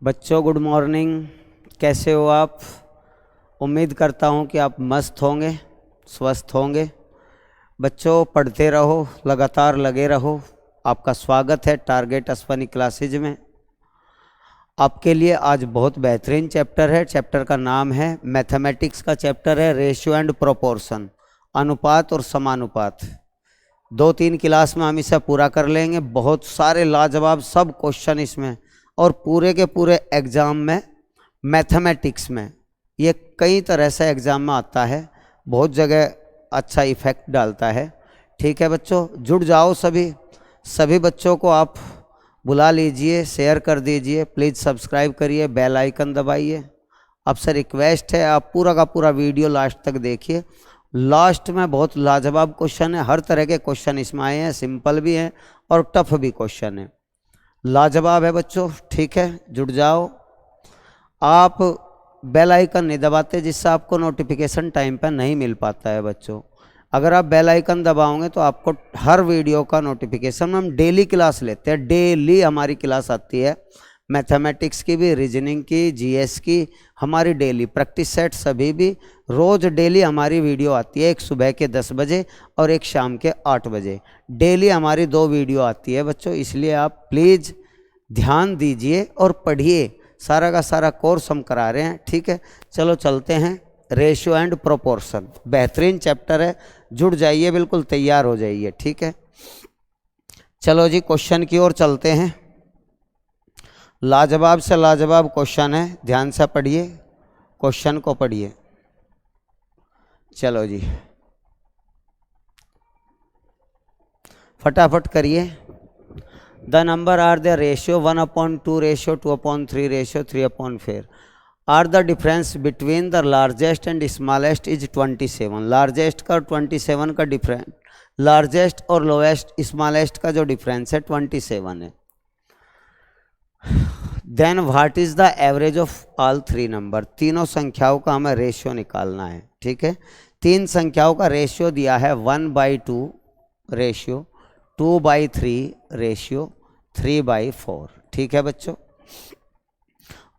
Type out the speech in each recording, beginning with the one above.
बच्चों good morning. कैसे हो आप? उम्मीद करता हूँ कि आप मस्त होंगे, स्वस्थ होंगे। बच्चों पढ़ते रहो, लगातार लगे रहो। आपका स्वागत है टारगेट अश्वनी क्लासेज में। आपके लिए आज बहुत बेहतरीन चैप्टर है। चैप्टर का नाम है मैथमेटिक्स का चैप्टर है रेशियो एंड प्रोपोर्शन, अनुपात और समानुपात। 2-3 क्लास में हम इसे पूरा कर लेंगे। बहुत सारे लाजवाब सब क्वेश्चन इसमें, और पूरे के पूरे एग्ज़ाम में मैथमेटिक्स में ये कई तरह से एग्ज़ाम में आता है, बहुत जगह अच्छा इफेक्ट डालता है। ठीक है बच्चों, जुड़ जाओ सभी बच्चों को आप बुला लीजिए, शेयर कर दीजिए, प्लीज़ सब्सक्राइब करिए, बेल आइकन दबाइए। आपसे रिक्वेस्ट है आप पूरा का पूरा वीडियो लास्ट तक देखिए। लास्ट में बहुत लाजवाब क्वेश्चन है, हर तरह के क्वेश्चन इसमें आए हैं, सिंपल भी हैं और टफ भी क्वेश्चन है। लाजवाब है बच्चों। ठीक है, जुड़ जाओ। आप बेल आइकन नहीं दबाते, जिससे आपको नोटिफिकेशन टाइम पर नहीं मिल पाता है बच्चों। अगर आप बेल आइकन दबाओगे तो आपको हर वीडियो का नोटिफिकेशन, हम डेली क्लास लेते हैं, डेली हमारी क्लास आती है, मैथमेटिक्स की भी, रीजनिंग की, जीएस की, हमारी डेली प्रैक्टिस सेट सभी भी रोज़ डेली हमारी वीडियो आती है। एक सुबह के 10 बजे और एक शाम के 8 बजे डेली हमारी 2 वीडियो आती है बच्चों। इसलिए आप प्लीज़ ध्यान दीजिए और पढ़िए। सारा का सारा कोर्स हम करा रहे हैं। ठीक है, चलो चलते हैं। रेशियो एंड प्रोपोर्शन बेहतरीन चैप्टर है, जुड़ जाइए, बिल्कुल तैयार हो जाइए। ठीक है, चलो जी क्वेश्चन की ओर चलते हैं। लाजवाब से लाजवाब क्वेश्चन है, ध्यान से पढ़िए, क्वेश्चन को पढ़िए। चलो जी फटाफट करिए। The number are the ratio 1/2, ratio 2/3, ratio 3/4 are the difference between the largest and smallest is 27। Largest का और 27 का डिफरेंस, लार्जेस्ट और लोएस्ट स्मॉलेस्ट का जो डिफरेंस है 27 है। Then what is the average of all 3 number. तीनों संख्याओं का हमें रेशियो निकालना है। ठीक है, 3 संख्याओं का रेशियो दिया है 1/2 रेशियो, 2/3 रेशियो, 3/4। ठीक है बच्चों,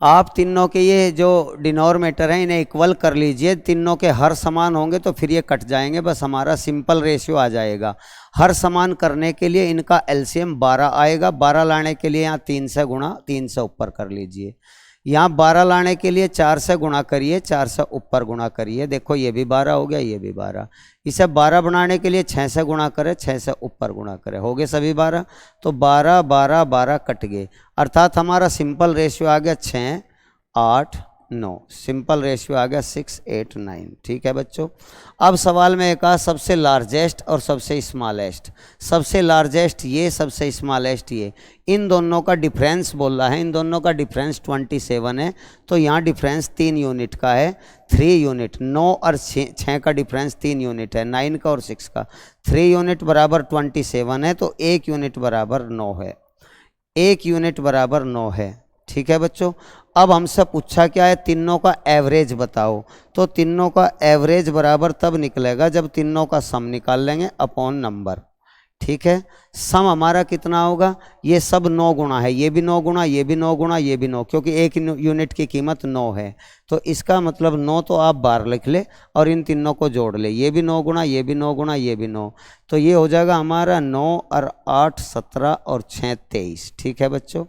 आप तीनों के ये जो डिनोमिनेटर हैं इन्हें इक्वल कर लीजिए। तीनों के हर समान होंगे तो फिर ये कट जाएंगे, बस हमारा सिंपल रेशियो आ जाएगा। हर समान करने के लिए इनका एलसीएम 12 आएगा। 12 लाने के लिए यहाँ 3 से गुणा, 3 से ऊपर कर लीजिए। यहाँ 12 लाने के लिए 4 से गुणा करिए, 4 से ऊपर गुणा करिए। देखो ये भी 12 हो गया, ये भी 12। इसे 12 बनाने के लिए 6 से गुणा करें, 6 से ऊपर गुणा करें, हो गए सभी 12। तो 12 12 12 कट गए, अर्थात हमारा सिंपल रेशियो आ गया 6 8 9। सिंपल रेशियो आ गया 6 8 9। ठीक है बच्चों, अब सवाल में एक सबसे लार्जेस्ट और सबसे स्मॉलेस्ट। सबसे लार्जेस्ट ये, सबसे स्मॉलेस्ट ये, इन दोनों का डिफरेंस बोल रहा है। इन दोनों का डिफरेंस 27 है, तो यहाँ डिफरेंस 3 यूनिट का है, 3 यूनिट। 9 और 6 का डिफरेंस 3 यूनिट है, 9 का और 6 का। 3 यूनिट बराबर 27 है, तो 1 यूनिट बराबर 9 है। 1 यूनिट बराबर 9 है। ठीक है बच्चों, अब हमसे पूछा क्या है, तीनों का एवरेज बताओ। तो तीनों का एवरेज बराबर तब निकलेगा जब तीनों का सम निकाल लेंगे अपॉन नंबर। ठीक है, सम हमारा कितना होगा, ये सब 9 गुणा है, ये भी 9 गुणा, ये भी 9 गुणा, ये भी 9, क्योंकि 1 यूनिट की कीमत 9 है। तो इसका मतलब 9 तो आप बाहर लिख ले और इन तीनों को जोड़ ले, ये भी 9 गुणा, ये भी 9 गुणा, ये भी 9। तो ये हो जाएगा हमारा 9 और 8 17 और 6 23। ठीक है बच्चों,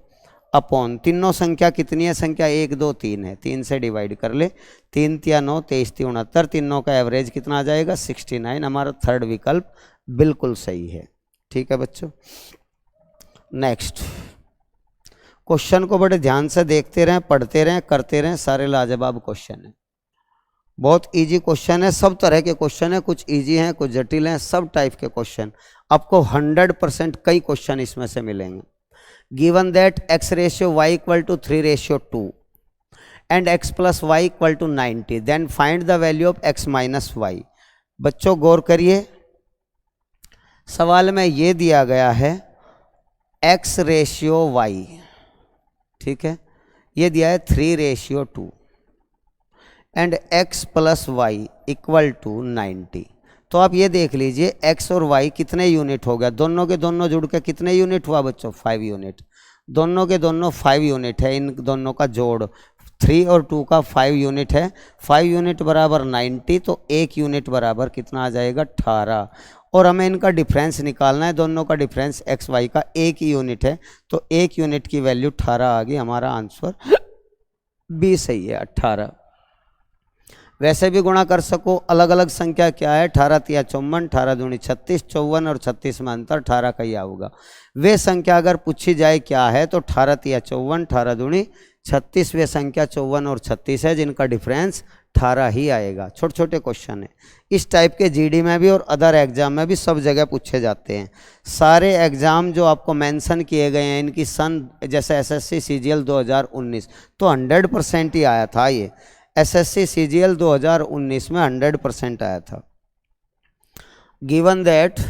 अपॉन तीनों संख्या कितनी है, संख्या 1 2 3 है, 3 से डिवाइड कर ले, 3 3 9 23 3 69। तीनों का एवरेज कितना आ जाएगा 69। हमारा थर्ड विकल्प बिल्कुल सही है। ठीक है बच्चों, नेक्स्ट क्वेश्चन को बड़े ध्यान से देखते रहें, पढ़ते रहें, करते रहें। सारे लाजवाब क्वेश्चन है, बहुत इजी क्वेश्चन है, सब तरह के क्वेश्चन है, कुछ इजी हैं कुछ जटिल हैं, सब टाइप के क्वेश्चन आपको 100% कई क्वेश्चन इसमें से मिलेंगे। Given that x ratio y equal to 3:2 and x plus y equal to 90, then find the value of x minus y। बच्चों गौर करिए, सवाल में ये दिया गया है x रेशियो y, ठीक है, ये दिया है 3:2 and x plus y equal to 90। तो आप ये देख लीजिए x और y कितने यूनिट हो गया, दोनों के दोनों जुड़ के कितने यूनिट हुआ बच्चों, 5 यूनिट। दोनों के दोनों 5 यूनिट है, इन दोनों का जोड़ 3 और 2 का 5 यूनिट है। 5 यूनिट बराबर 90, तो 1 यूनिट बराबर कितना आ जाएगा 18। और हमें इनका डिफरेंस निकालना है, दोनों का डिफरेंस एक्स वाई का 1 ही यूनिट है, तो 1 यूनिट की वैल्यू 18 आ गई। हमारा आंसर बी सही है, 18। वैसे भी गुणा कर सको, अलग अलग संख्या क्या है, 18 तिया 54, 18 दूनी 36, 54 और 36 में अंतर 18 का ही होगा। वे संख्या अगर पूछी जाए क्या है तो 18 तिया 54, 18 दूनी 36, वे संख्या 54 और 36 है जिनका डिफरेंस 18 ही आएगा। छोटे छोटे क्वेश्चन है, इस टाइप के जीडी में भी और अदर एग्जाम में भी सब जगह पूछे जाते हैं। सारे एग्जाम जो आपको मेंशन किए गए हैं इनकी सन, जैसे एसएससी सीजीएल 2019 तो 100% ही आया था। ये एसएससी सीजीएल 2019 में 100% आया था। Given that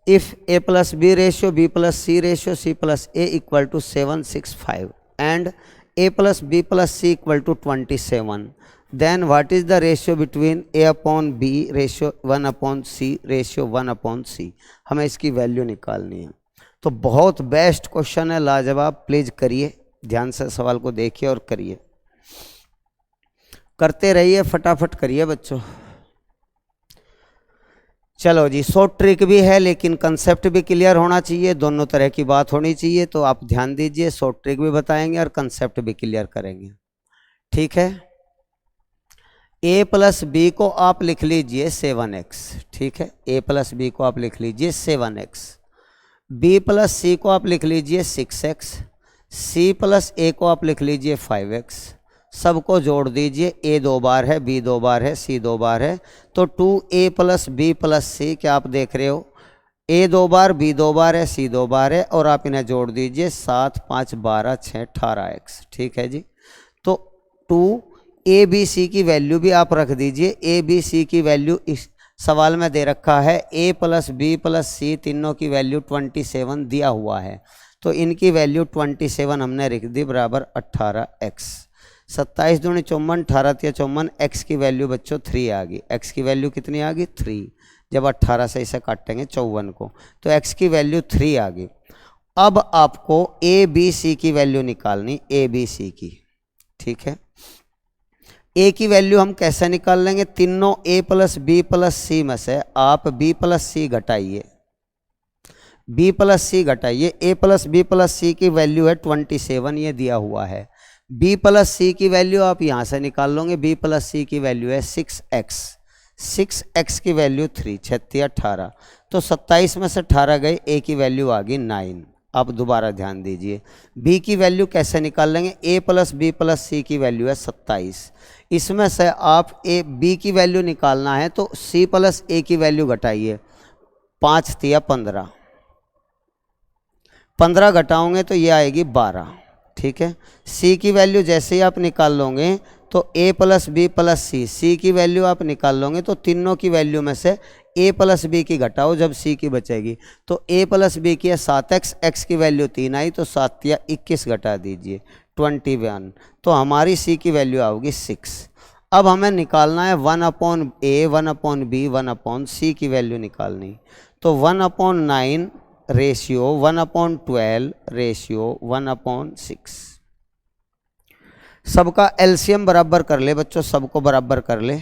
if A plus B ratio, B plus C ratio, C plus A equal to 765 and A plus B plus C equal to 27, then what is the ratio between A upon B ratio 1 upon C ratio 1 upon C. हमें इसकी value निकालनी है। तो बहुत best question है, लाजवाब। Please करिए, ध्यान से सवाल को देखिए और करिए, करते रहिए, फटाफट करिए बच्चों। चलो जी, शॉर्ट ट्रिक भी है लेकिन कंसेप्ट भी क्लियर होना चाहिए, दोनों तरह की बात होनी चाहिए। तो आप ध्यान दीजिए, शॉर्ट ट्रिक भी बताएंगे और कंसेप्ट भी क्लियर करेंगे, ठीक है। a प्लस बी को आप लिख लीजिए 7x, ठीक है। a प्लस बी को आप लिख लीजिए 7x, b प्लस सी को आप लिख लीजिए 6x, c प्लस a को आप लिख लीजिए 5x। सबको जोड़ दीजिए, a 2 बार है, b 2 बार है, c 2 बार है, तो 2a प्लस b प्लस सी, क्या आप देख रहे हो, a 2 बार, b 2 बार है, c 2 बार है, और आप इन्हें जोड़ दीजिए 7 5 12 6 18x, ठीक है जी। तो 2a b c की वैल्यू भी आप रख दीजिए। a b c की वैल्यू इस सवाल में दे रखा है, a प्लस बी प्लस सी तीनों की वैल्यू 27 दिया हुआ है, तो इनकी वैल्यू 27 हमने लिख दी बराबर 18x। 27 दूनी 54, 18 तिया 54, x की वैल्यू बच्चों 3 आ गई। x की वैल्यू कितनी आ गई 3, जब 18 से इसे काटेंगे 54 को, तो x की वैल्यू 3 आ गई। अब आपको a b c की वैल्यू निकालनी, a b c की, ठीक है। a की वैल्यू हम कैसे निकाल लेंगे, तीनों a plus B plus C में से आप b प्लस सी घटाइए, b प्लस सी घटाइए। a plus B plus C की वैल्यू है 27, ये दिया हुआ है। b प्लस सी की वैल्यू आप यहाँ से निकाल लोगे, b प्लस सी की वैल्यू है 6x, 6x की वैल्यू 3, 36 18, तो 27 में से 18 गए, a की वैल्यू आ गई 9। अब दोबारा ध्यान दीजिए, b की वैल्यू कैसे निकाल लेंगे, a plus B plus C की वैल्यू है 27, इसमें से आप b की वैल्यू निकालना है तो c प्लस a की वैल्यू घटाइए, 5 तिया 15, 15 घटाओगे तो ये आएगी 12, ठीक है। c की वैल्यू जैसे ही आप निकाल लोगे तो a plus B plus c, c की वैल्यू आप निकाल लोगे तो तीनों की वैल्यू में से a प्लस बी की घटाओ, जब c की बचेगी तो a प्लस बी की है 7x, x की वैल्यू 3 आई, तो 7 या 21 घटा दीजिए 21, तो हमारी c की वैल्यू आओगी 6। अब हमें निकालना है 1 upon a, 1 upon b, 1 upon c की वैल्यू निकालनी, तो 1 upon 9 ratio 1 upon 12 ratio 1 upon 6। सबका एलसीएम बराबर कर ले बच्चों, सबको बराबर कर ले।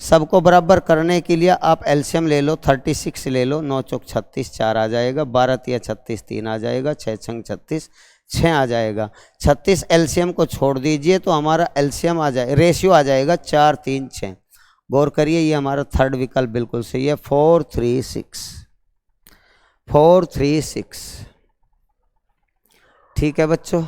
सबको बराबर करने के लिए आप एलसीएम ले लो, 36 ले लो, 9 चौक 36, 4 आ जाएगा, 12 तिया 36, 3 आ जाएगा, 6 छंग 36, 6 आ जाएगा। 36 एलसीएम को छोड़ दीजिए तो हमारा एलसीएम आ जाए, रेशियो आ जाएगा 4 3 6। गौर करिए, ये हमारा थर्ड विकल्प बिल्कुल सही है, 4 3 6, 4 3 6, ठीक है बच्चों।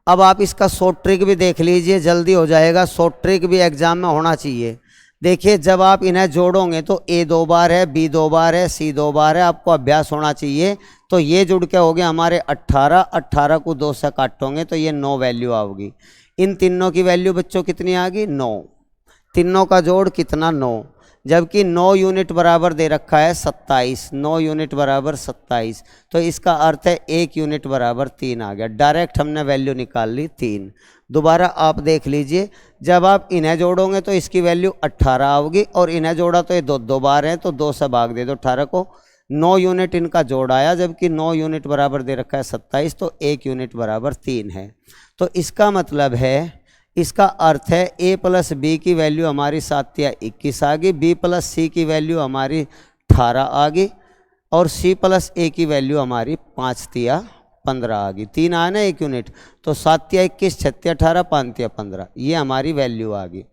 अब आप इसका शॉर्ट ट्रिक भी देख लीजिए, जल्दी हो जाएगा। शॉर्ट ट्रिक भी एग्जाम में होना चाहिए। देखिए, जब आप इन्हें जोड़ोगे तो a 2 बार है, b 2 बार है, c 2 बार है, आपको अभ्यास होना चाहिए। तो ये जुड़ के हो गए हमारे 18, 18 को 2 से काटोगे तो ये 9 वैल्यू आओगी। इन तीनों की वैल्यू बच्चों कितनी आ गई 9, तीनों का जोड़ कितना 9, जबकि 9 यूनिट बराबर दे रखा है 27, 9 यूनिट बराबर 27, तो इसका अर्थ है 1 यूनिट बराबर 3 आ गया। डायरेक्ट हमने वैल्यू निकाल ली 3। दोबारा आप देख लीजिए, जब आप इन्हें जोड़ोगे तो इसकी वैल्यू 18 आओगी, और इन्हें जोड़ा तो ये 2 2 बार हैं, तो 2 से भाग दे दो 18 को, 9 यूनिट इनका जोड़ आया, जबकि 9 यूनिट बराबर दे रखा है 27, तो 1 यूनिट बराबर 3 है। तो इसका मतलब है, इसका अर्थ है a प्लस बी की वैल्यू हमारी 7 या 21 आ गई, b प्लस सी की वैल्यू हमारी 18 आ गई, और c प्लस a की वैल्यू हमारी 5 या 15 आ गई। 3 आया ना 1 यूनिट, तो 7 या 21, 6 या 18, 5 या 15, ये हमारी वैल्यू आ गई।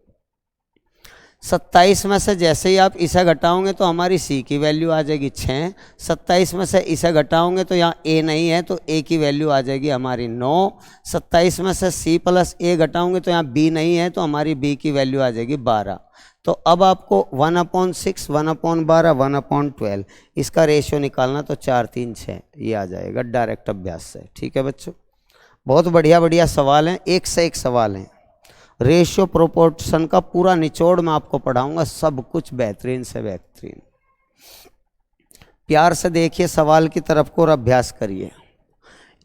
27 में से जैसे ही आप इसे घटाओगे तो हमारी c की वैल्यू आ जाएगी 6। 27 में से इसे घटाओगे तो यहाँ a नहीं है, तो a की वैल्यू आ जाएगी हमारी 9। 27 में से c प्लस a घटाओगे तो यहाँ b नहीं है, तो हमारी b की वैल्यू आ जाएगी 12। तो अब आपको 1/6, 1/12, 1/12 इसका रेशियो निकालना, तो 4, 3, 6 ये आ जाएगा डायरेक्ट अभ्यास से। ठीक है बच्चों, बहुत बढ़िया बढ़िया सवाल हैं, एक से एक सवाल हैं। रेशियो प्रोपोर्शन का पूरा निचोड़ मैं आपको पढ़ाऊंगा, सब कुछ बेहतरीन से बेहतरीन। प्यार से देखिए सवाल की तरफ को और अभ्यास करिए।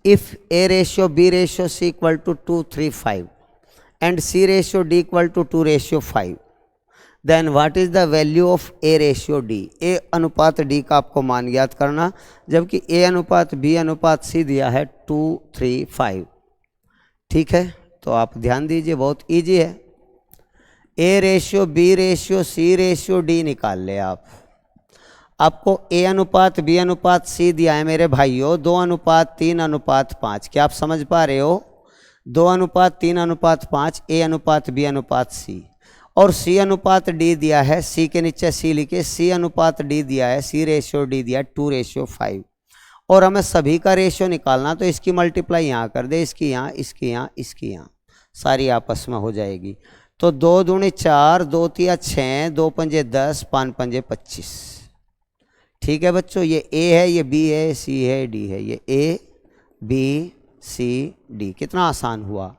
If a ratio b ratio c equal to 2, 3, 5 and c ratio d equal to 2 ratio 5, then what is the value of a ratio d। a अनुपात d का आपको मान ज्ञात करना, जबकि a अनुपात b अनुपात c दिया है 2, 3, 5। ठीक है, तो आप ध्यान दीजिए, बहुत इजी है। a ratio b ratio c ratio d निकाल ले आप। आपको a अनुपात b अनुपात c दिया है मेरे भाइयों 2:3:5। क्या आप समझ पा रहे हो? 2:3:5 a अनुपात b अनुपात c, और c अनुपात d दिया है, c के नीचे c लिखे, c अनुपात d दिया है, c रेशियो d दिया है 2:5, और हमें सभी का रेशियो निकालना, तो इसकी मल्टीप्लाई यहाँ कर दे, इसकी यहाँ, इसकी यहाँ, इसकी यहाँ, सारी आपस में हो जाएगी। तो 2 दूनी 4, 2 तिया 6, 2 पंजे 10, 5 पंजे 25। ठीक है बच्चों, ये a है, ये b है, c है, d है, ये a b c d। कितना आसान हुआ।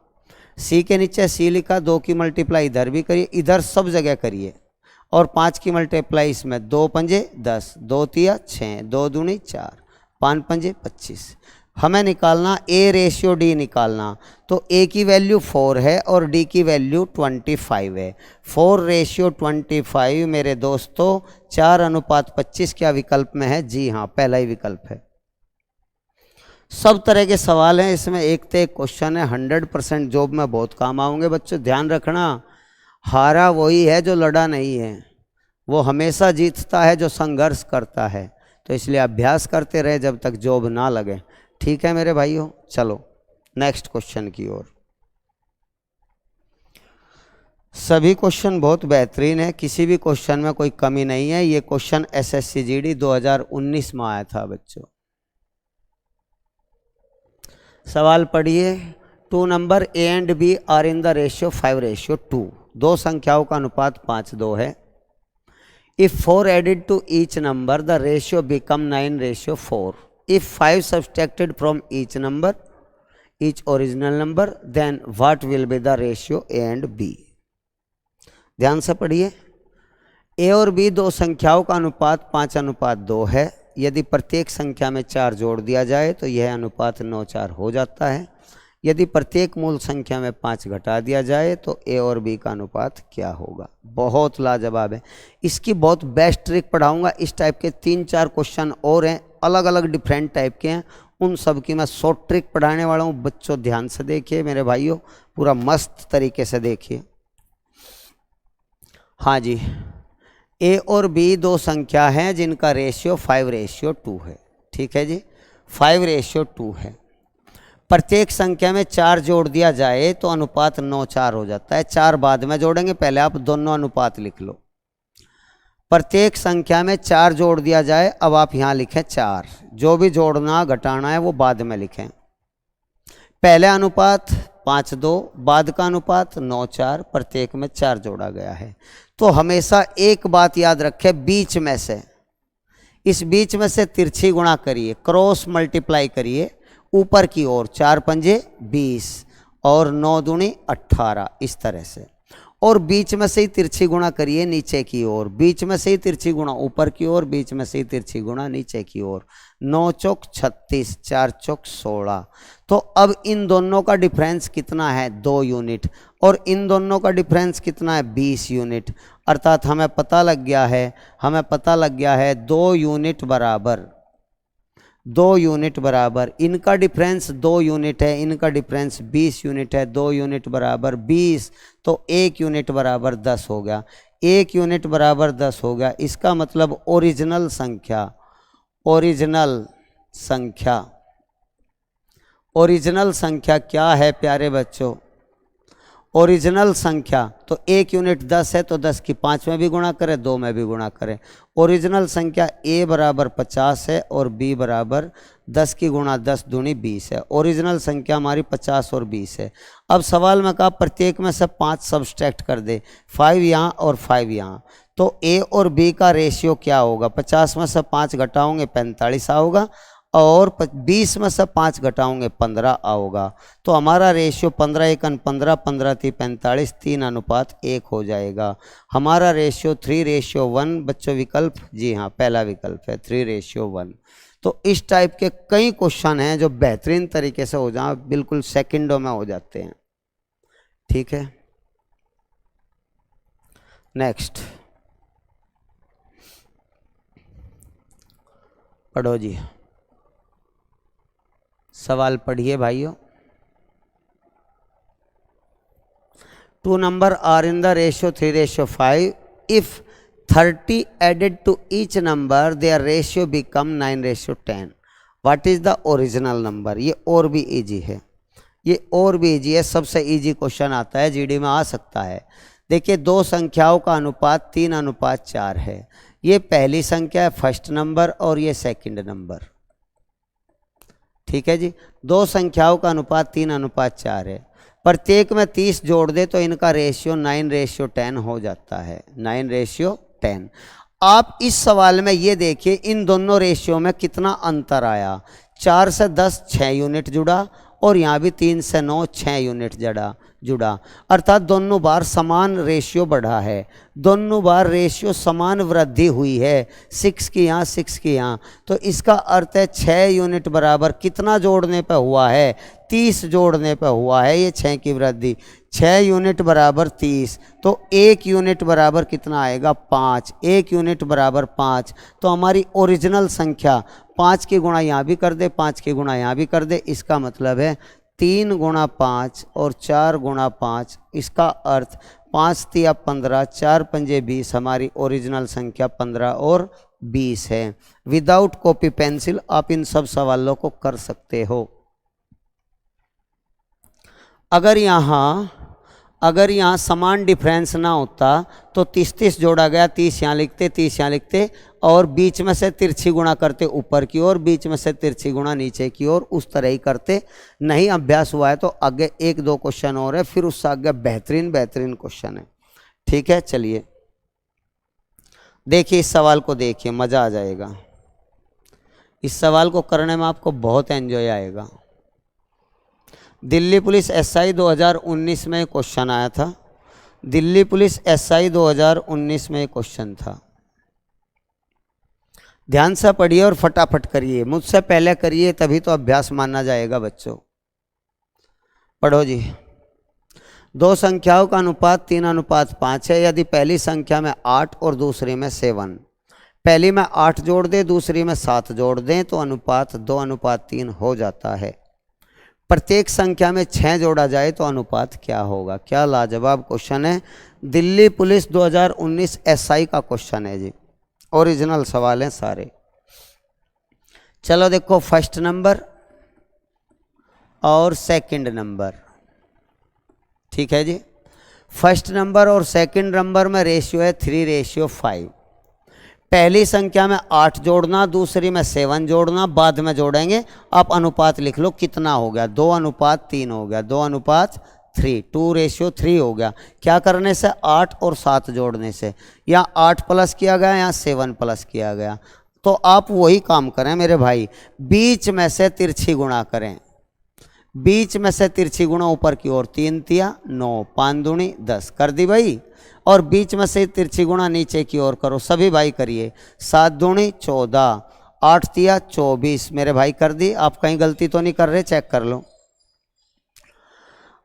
c के नीचे c लिखा, 2 की मल्टीप्लाई इधर भी करिए, इधर सब जगह करिए, और 5 की मल्टीप्लाई इसमें, 2 पंजे 10, 2 तिया 6, 2 दूनी 4, 5 पंजे 25। हमें निकालना a रेशियो d निकालना, तो a की वैल्यू 4 है और d की वैल्यू 25 है। 4 रेशियो 25 मेरे दोस्तों 4:25 क्या विकल्प में है? जी हाँ, पहला ही विकल्प है। सब तरह के सवाल हैं इसमें, एक से एक क्वेश्चन है, 100% जॉब में बहुत काम आएंगे बच्चों। ध्यान रखना, हारा वही है जो लड़ा नहीं है, वो हमेशा जीतता है जो संघर्ष करता है। तो इसलिए अभ्यास करते रहे जब तक जॉब ना लगे। ठीक है मेरे भाइयों, चलो नेक्स्ट क्वेश्चन की ओर। सभी क्वेश्चन बहुत बेहतरीन है, किसी भी क्वेश्चन में कोई कमी नहीं है। ये क्वेश्चन एसएससी जीडी 2019 में आया था बच्चों। सवाल पढ़िए। 2 number A and B are in the ratio 5:2। दो संख्याओं का अनुपात 5:2 है। If 4 added to each number, the ratio become 9:4. If 5 subtracted from each number, each original number, then what will be the ratio A and B? ध्यान से पढ़िए। A और B दो संख्याओं का अनुपात 5:2 है। यदि प्रत्येक संख्या में 4 जोड़ दिया जाए तो यह अनुपात 9:4 हो जाता है। यदि प्रत्येक मूल संख्या में 5 घटा दिया जाए तो ए और बी का अनुपात क्या होगा? बहुत लाजवाब है। इसकी बहुत बेस्ट ट्रिक पढ़ाऊंगा। इस टाइप के 3-4 क्वेश्चन और हैं, अलग अलग डिफरेंट टाइप के हैं, उन सब की मैं शॉर्ट ट्रिक पढ़ाने वाला हूँ। बच्चों ध्यान से देखिए मेरे भाइयों, पूरा मस्त तरीके से देखिए। हाँ जी, ए और बी दो संख्या हैं जिनका रेशियो 5:2 है। ठीक है जी, 5:2 है। प्रत्येक संख्या में 4 जोड़ दिया जाए तो अनुपात 9:4 हो जाता है। 4 बाद में जोड़ेंगे, पहले आप दोनों अनुपात लिख लो। प्रत्येक संख्या में 4 जोड़ दिया जाए, अब आप यहाँ लिखें 4। जो भी जोड़ना घटाना है वो बाद में लिखें। पहले अनुपात 5:2, बाद का अनुपात 9:4, प्रत्येक में 4 जोड़ा गया है। तो हमेशा एक बात याद रखें, बीच में से, इस बीच में से तिरछी गुणा करिए, क्रॉस मल्टीप्लाई करिए ऊपर की ओर। 4 पंजे 20 और 9 दूनी 18, इस तरह से। और बीच में से ही तिरछी गुणा करिए नीचे की ओर, बीच में से ही तिरछी गुणा ऊपर की ओर, बीच में से ही तिरछी गुणा नीचे की ओर। 9 चौक 36, 4 चौक 16। तो अब इन दोनों का डिफरेंस कितना है? 2 यूनिट। और इन दोनों का डिफरेंस कितना है? 20 यूनिट। अर्थात हमें पता लग गया है 2 यूनिट बराबर, 2 यूनिट बराबर, इनका डिफरेंस 2 यूनिट है, इनका डिफरेंस 20 यूनिट है। 2 यूनिट बराबर 20, तो 1 यूनिट बराबर 10 हो गया। 1 यूनिट बराबर 10 हो गया। इसका मतलब ओरिजिनल संख्या, ओरिजिनल संख्या क्या है प्यारे बच्चों? ओरिजिनल संख्या तो 1 यूनिट 10 है, तो 10 की 5 में भी गुणा करें, 2 में भी गुणा करें। ओरिजिनल संख्या A बराबर 50 है और B बराबर 10 की गुणा 10 दूनी 20 है। ओरिजिनल संख्या हमारी 50 और 20 है। अब सवाल में कहा प्रत्येक में से 5 सब्सट्रैक्ट कर दे, 5 यहाँ और 5 यहाँ। तो A और B का रेशियो क्या होगा? 50 में से 5 घटाओगे 45 आओगा, और 20 में से 5 घटाओगे 15 आओगा। तो हमारा रेशियो 15 एकन 15, 15 थी 45, 3:1 हो जाएगा। हमारा रेशियो 3:1 बच्चों विकल्प, जी हाँ पहला विकल्प है 3:1। तो इस टाइप के कई क्वेश्चन हैं जो बेहतरीन तरीके से हो जाए, बिल्कुल सेकंडों में हो जाते हैं। ठीक है, नेक्स्ट पढ़ो जी, सवाल पढ़िए भाइयों। 2 numbers are in the ratio 3:5. If 30 added to each number, their ratio become 9:10. What is the original number? ये और भी इजी है, ये और भी इजी है, सबसे इजी क्वेश्चन आता है, जीडी में आ सकता है। देखिए 2 संख्याओं का अनुपात 3:4 है। ये पहली संख्या है फर्स्ट नंबर और ये सेकंड नंबर। ठीक है जी, 2 संख्याओं का अनुपात 3:4 है। प्रत्येक में 30 जोड़ दे तो इनका रेशियो 9:10 हो जाता है, 9:10। आप इस सवाल में ये देखिए इन दोनों रेशियो में कितना अंतर आया। 4 से 10 6 यूनिट जुड़ा, और यहाँ भी 3 से 9 6 यूनिट जुड़ा। अर्थात दोनों बार समान रेशियो बढ़ा है, दोनों बार रेशियो समान वृद्धि हुई है, 6 की यहाँ 6 की यहाँ। तो इसका अर्थ है 6 यूनिट बराबर कितना जोड़ने पर हुआ है? 30 जोड़ने पर हुआ है ये 6 की वृद्धि। 6 यूनिट बराबर 30, तो 1 यूनिट बराबर कितना आएगा? 5। 1 यूनिट बराबर 5। तो हमारी ओरिजिनल संख्या 5 की गुणा यहाँ भी कर दे, 5 की गुणा यहाँ भी कर दे। इसका मतलब है 3 गुणा 5 और 4 गुणा 5। इसका अर्थ 5 तिया 15, 4 पंजे 20। हमारी ओरिजिनल संख्या 15 और 20 है। विदाउट कॉपी पेंसिल आप इन सब सवालों को कर सकते हो। अगर यहाँ समान डिफरेंस ना होता तो 30 जोड़ा गया, 30 यहाँ लिखते, 30 यहाँ लिखते, और बीच में से तिरछी गुणा करते ऊपर की ओर, बीच में से तिरछी गुणा नीचे की ओर, उस तरह ही करते। नहीं अभ्यास हुआ है तो आगे 1-2 क्वेश्चन और है, फिर उससे आगे बेहतरीन क्वेश्चन है। ठीक है, चलिए देखिए इस सवाल को, देखिए मज़ा आ जाएगा। इस सवाल को करने में आपको बहुत एंजॉय आएगा। दिल्ली पुलिस एसआई 2019 में क्वेश्चन आया था। दिल्ली पुलिस एसआई 2019 में क्वेश्चन था। ध्यान से पढ़िए और फटाफट करिए, मुझसे पहले करिए तभी तो अभ्यास माना जाएगा बच्चों। पढ़ो जी। 2 संख्याओं का अनुपात 3:5 है। यदि पहली संख्या में 8 और दूसरी में 7, पहली में 8 जोड़ दें, दूसरी में 7 जोड़ दें, तो अनुपात 2:3 हो जाता है। प्रत्येक संख्या में 6 जोड़ा जाए तो अनुपात क्या होगा? क्या लाजवाब क्वेश्चन है। दिल्ली पुलिस 2019 एसआई का क्वेश्चन है जी, ओरिजिनल सवाल हैं सारे। चलो देखो, फर्स्ट नंबर और सेकंड नंबर। ठीक है जी, फर्स्ट नंबर और सेकंड नंबर में रेशियो है 3:5। पहली संख्या में 8 जोड़ना, दूसरी में 7 जोड़ना, बाद में जोड़ेंगे। आप अनुपात लिख लो कितना हो गया? 2:3 हो गया, 2:3, 2:3 हो गया। क्या करने से? 8 और 7 जोड़ने से। यहाँ 8 प्लस किया गया, यहाँ 7 प्लस किया गया। तो आप वही काम करें मेरे भाई, बीच में से तिरछी गुणा करें, बीच में से तिरछी गुणा ऊपर की ओर, 3 तिया 9, 5 दूनी 10 कर दी भाई। और बीच में से तिरछी गुणा नीचे की ओर करो, सभी भाई करिए। 7 दूनी 14, 8 तिया 24, मेरे भाई कर दी। आप कहीं गलती तो नहीं कर रहे, चेक कर लो।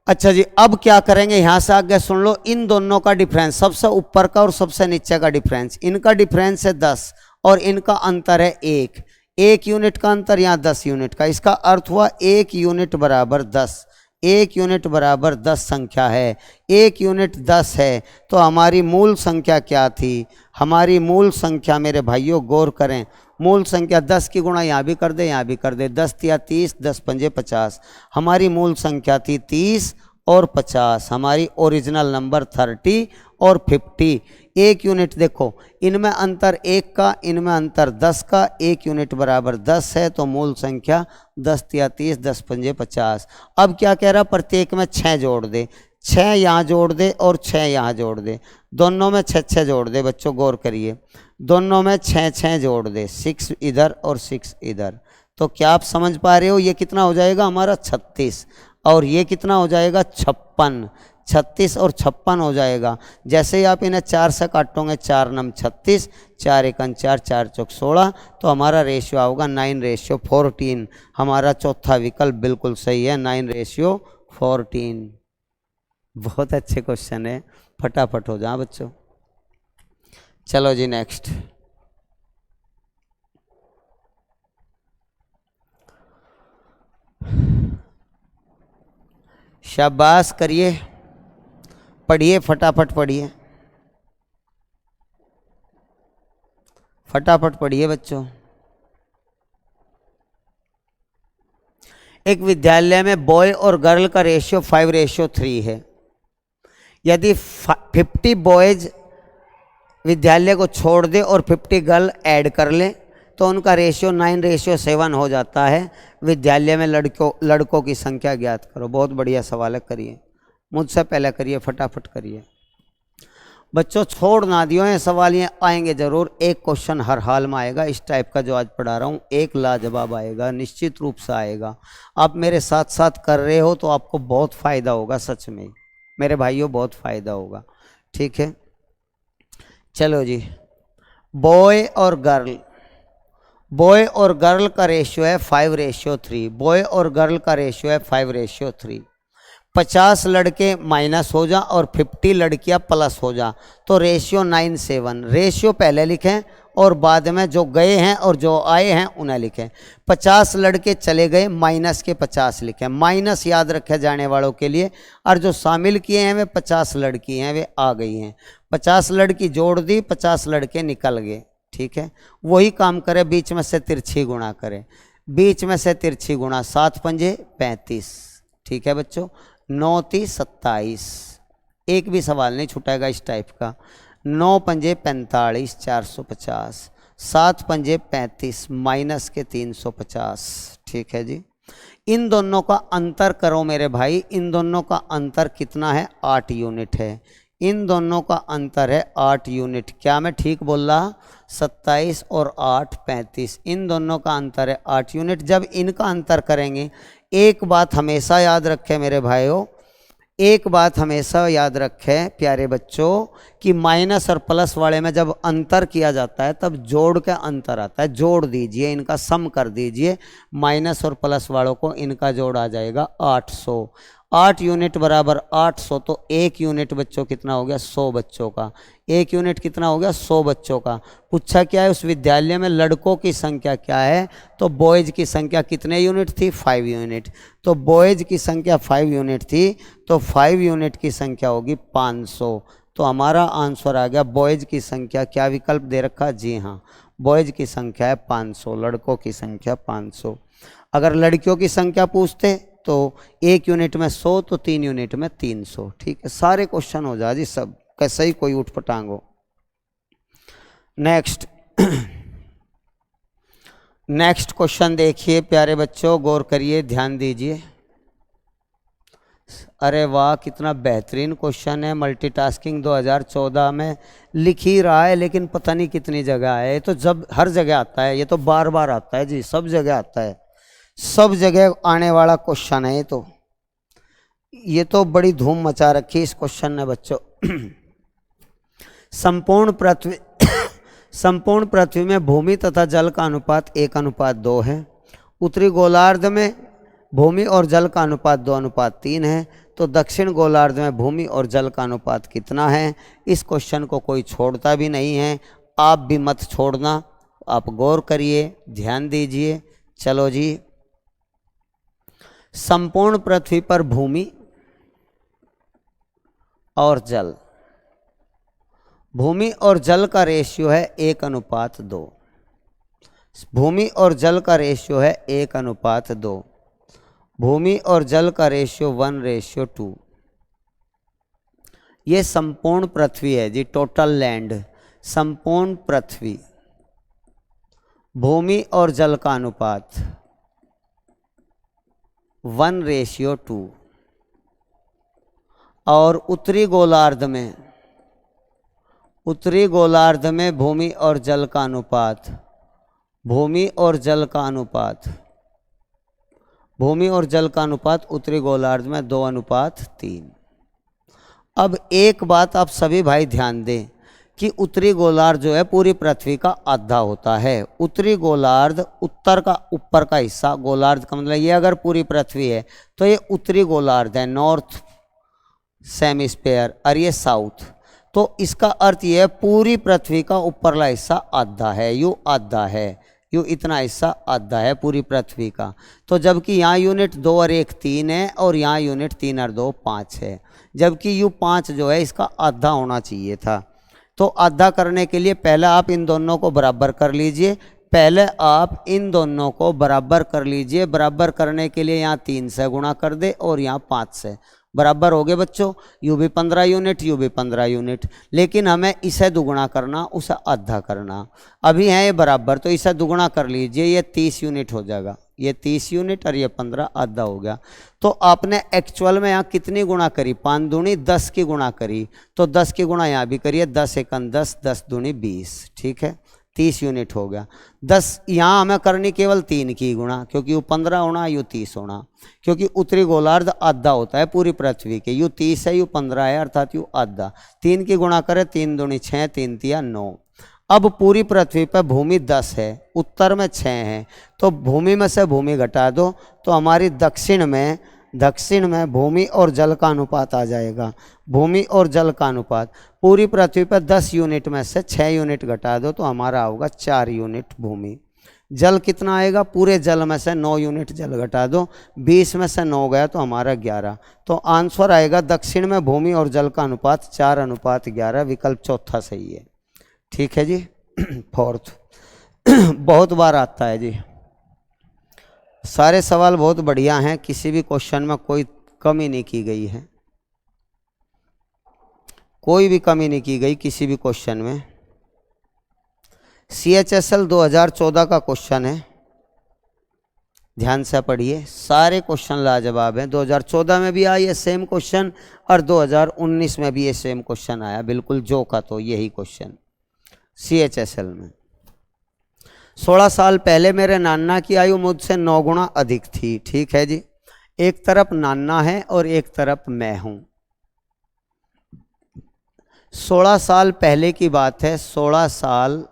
अच्छा जी, अब क्या करेंगे, यहां से आगे सुन लो। इन दोनों का डिफरेंस, सबसे ऊपर का और सबसे नीचे का डिफरेंस, इनका डिफरेंस है 10 और इनका अंतर है 1। 1 यूनिट का अंतर, यहाँ 10 यूनिट का। इसका अर्थ हुआ 1 यूनिट बराबर 10। 1 यूनिट बराबर 10 संख्या है। 1 यूनिट 10 है तो हमारी मूल संख्या क्या थी? हमारी मूल संख्या मेरे भाइयों गौर करें, मूल संख्या 10 की गुणा यहाँ भी कर दे, यहाँ भी कर दे। 10 तिया 30, 10 पंजे 50। हमारी मूल संख्या थी 30 और 50। हमारी ओरिजिनल नंबर 30 और 50। 1 यूनिट देखो, इनमें अंतर 1 का, इनमें अंतर 10 का। 1 यूनिट बराबर 10 है तो मूल संख्या 10 तिया 30, 10 पंजे 50। अब क्या कह रहा, प्रत्येक में 6 जोड़ दे। 6 यहाँ जोड़ दे और 6 यहाँ जोड़ दे, दोनों में 6 जोड़ दे। बच्चों गौर करिए, दोनों में 6 जोड़ दे, 6 इधर और 6 इधर। तो क्या आप समझ पा रहे हो, ये कितना हो जाएगा हमारा 36 और ये कितना हो जाएगा 56। 36 और 56 हो जाएगा। जैसे ही आप इन्हें 4 से काटोगे, 4 नम 36, 4 एकन 4, 4 चौक 16, तो हमारा रेशियो होगा 9:14। हमारा चौथा विकल्प बिल्कुल सही है, 9:14। बहुत अच्छे क्वेश्चन है, फटाफट हो जाओ बच्चों। चलो जी नेक्स्ट। शाबाश करिए, पढ़िए, फटाफट पढ़िए, फटाफट पढ़िए बच्चों। एक विद्यालय में बॉय और गर्ल का रेशियो 5:3 है। यदि 50 बॉयज विद्यालय को छोड़ दे और 50 गर्ल ऐड कर ले तो उनका रेशियो 9:7 हो जाता है। विद्यालय में लड़कों की संख्या ज्ञात करो। बहुत बढ़िया सवाल है, करिए, मुझसे पहले करिए, फटाफट करिए बच्चों। छोड़ ना दियो, ये सवाल ये आएंगे जरूर। एक क्वेश्चन हर हाल में आएगा इस टाइप का जो आज पढ़ा रहा हूँ, एक लाजवाब आएगा, निश्चित रूप से आएगा। आप मेरे साथ साथ कर रहे हो तो आपको बहुत फ़ायदा होगा, सच में मेरे भाइयों बहुत फ़ायदा होगा। ठीक है, चलो जी। बॉय और गर्ल, बॉय और गर्ल का रेशियो है 5:3। बॉय और गर्ल का रेशियो है 5:3। 50 लड़के माइनस हो जा और 50 लड़कियां प्लस हो जा तो रेशियो 9:7। रेशियो पहले लिखें और बाद में जो गए हैं और जो आए हैं उन्हें लिखें। 50 लड़के चले गए, माइनस के 50 लिखें। माइनस याद रखे जाने वालों के लिए, और जो शामिल किए हैं वे 50 लड़की हैं, वे आ गई हैं। 50 लड़की जोड़ दी, 50 लड़के निकल गए। ठीक है, वही काम करें, बीच में से तिरछी गुणा करें। बीच में से तिरछी गुणा, 7 पंजे 35। ठीक है बच्चों, 9 × 27। एक भी सवाल नहीं छूटेगा इस टाइप का। 9 पंजे 45, 450। 7 पंजे 35, माइनस के 350। ठीक है जी। इन दोनों का अंतर करो मेरे भाई, इन दोनों का अंतर कितना है? 8 यूनिट है। इन दोनों का अंतर है 8 यूनिट। क्या मैं ठीक बोल रहा? 27 और 8 35। इन दोनों का अंतर है 8 यूनिट। जब इनका अंतर करेंगे, एक बात हमेशा याद रखें मेरे भाइयों, एक बात हमेशा याद रखें प्यारे बच्चों, कि माइनस और प्लस वाले में जब अंतर किया जाता है तब जोड़ का अंतर आता है। जोड़ दीजिए, इनका सम कर दीजिए, माइनस और प्लस वालों को इनका जोड़ आ जाएगा 800। 8 यूनिट बराबर 800, तो 1 यूनिट बच्चों कितना हो गया? 100 बच्चों का। 1 यूनिट कितना हो गया? 100 बच्चों का। पूछा क्या है, उस विद्यालय में लड़कों की संख्या क्या है? तो बॉयज की संख्या कितने यूनिट थी? 5 यूनिट। तो बॉयज की संख्या 5 यूनिट थी, तो 5 यूनिट की संख्या होगी 500। तो हमारा आंसर आ गया, बॉयज की संख्या, क्या विकल्प दे रखा? जी हाँ, बॉयज की संख्या है 500, लड़कों की संख्या 500। अगर लड़कियों की संख्या पूछते तो 1 यूनिट में 100, तो 3 यूनिट में 300। ठीक है, सारे क्वेश्चन हो जाए जी, सब कैसे ही कोई उठ पटांगो। नेक्स्ट नेक्स्ट क्वेश्चन देखिए प्यारे बच्चों, गौर करिए, ध्यान दीजिए। अरे वाह, कितना बेहतरीन क्वेश्चन है। मल्टीटास्किंग 2014 में लिख ही रहा है, लेकिन पता नहीं कितनी जगह है। ये तो जब हर जगह आता है, ये तो बार बार आता है जी, सब जगह आता है। सब जगह आने वाला क्वेश्चन है ये तो बड़ी धूम मचा रखी इस क्वेश्चन ने बच्चों। संपूर्ण पृथ्वी में भूमि तथा जल का अनुपात 1:2 है। उत्तरी गोलार्ध में भूमि और जल का अनुपात 2:3 है। तो दक्षिण गोलार्ध में भूमि और जल का अनुपात कितना है? इस क्वेश्चन को कोई छोड़ता भी नहीं है, आप भी मत छोड़ना, आप गौर करिए, ध्यान दीजिए। चलो जी, संपूर्ण पृथ्वी पर भूमि और जल, भूमि और जल का रेशियो है 1:2। भूमि और जल का रेशियो है 1:2। भूमि और जल का रेशियो 1:2। ये संपूर्ण पृथ्वी है जी, टोटल लैंड, संपूर्ण पृथ्वी, भूमि और जल का अनुपात 1:2। और उत्तरी गोलार्ध में भूमि और जल का अनुपात, भूमि और जल का अनुपात उत्तरी गोलार्ध में 2:3। अब एक बात आप सभी भाई ध्यान दें कि उत्तरी गोलार्ध जो है पूरी पृथ्वी का आधा होता है। उत्तरी गोलार्ध, उत्तर का ऊपर का हिस्सा, गोलार्ध का मतलब ये अगर पूरी पृथ्वी है तो ये उत्तरी गोलार्ध है, नॉर्थ सेमीस्फेयर, और ये साउथ। तो इसका अर्थ ये है पूरी पृथ्वी का ऊपरला हिस्सा आधा है, यूँ आधा है, यूँ इतना हिस्सा आधा है पूरी पृथ्वी का। तो जबकि यहाँ यूनिट 2 और 1 3 है और यहाँ यूनिट 3 और 2 5 है, जबकि यू 5 जो है इसका आधा होना चाहिए था। तो आधा करने के लिए पहले आप इन दोनों को बराबर कर लीजिए, बराबर करने के लिए यहाँ 3 से गुणा कर दे और यहाँ 5 से, बराबर हो गए बच्चों। यू भी 15 यूनिट, यू भी 15 यूनिट, लेकिन हमें इसे दुगुना करना, उसे आधा करना। अभी है ये बराबर, तो इसे दुगुना कर लीजिए, ये 30 यूनिट हो जाएगा, ये 30 यूनिट और ये 15, आधा हो गया। तो आपने एक्चुअल में यहाँ कितनी गुणा करी? 5 दूनी 10 की गुणा करी, तो 10 की गुणा यहाँ भी करिए, 10 एकन 10, 10 दूनी 20, ठीक है, 30 यूनिट हो गया। 10 यहाँ हमें करनी केवल 3 की गुणा, क्योंकि यू 15 होना, यू 30 होना, क्योंकि उत्तरी गोलार्ध आधा होता है पूरी पृथ्वी के, यू 30 है, यू 15 है, अर्थात यू आधा। 3 की गुणा करें, 3 दूनी 6, 3 तिया 9। अब पूरी पृथ्वी पर भूमि 10 है, उत्तर में 6 है, तो भूमि में से भूमि घटा दो तो हमारी दक्षिण में भूमि और जल का अनुपात आ जाएगा। भूमि और जल का अनुपात पूरी पृथ्वी पर 10 यूनिट में से 6 यूनिट घटा दो तो हमारा होगा 4 यूनिट भूमि। जल कितना आएगा? पूरे जल में से 9 यूनिट जल घटा दो, 20 में से 9 गया तो हमारा 11। तो आंसर आएगा दक्षिण में भूमि और जल का अनुपात 4:11, विकल्प चौथा सही है, ठीक है जी। फोर्थ बहुत बार आता है जी, सारे सवाल बहुत बढ़िया हैं, किसी भी क्वेश्चन में कोई कमी नहीं की गई है, कोई भी कमी नहीं की गई किसी भी क्वेश्चन में। CHSL 2014 का क्वेश्चन है, ध्यान से पढ़िए, सारे क्वेश्चन लाजवाब हैं। 2014 में भी आया सेम क्वेश्चन और 2019 में भी ये सेम क्वेश्चन आया, बिल्कुल जो का तो यही क्वेश्चन CHSL में। 16 साल पहले मेरे नाना की आयु मुझसे 9 गुना अधिक थी, ठीक है जी। एक तरफ नाना है और एक तरफ मैं हूं। 16 साल पहले की बात है, 16 साल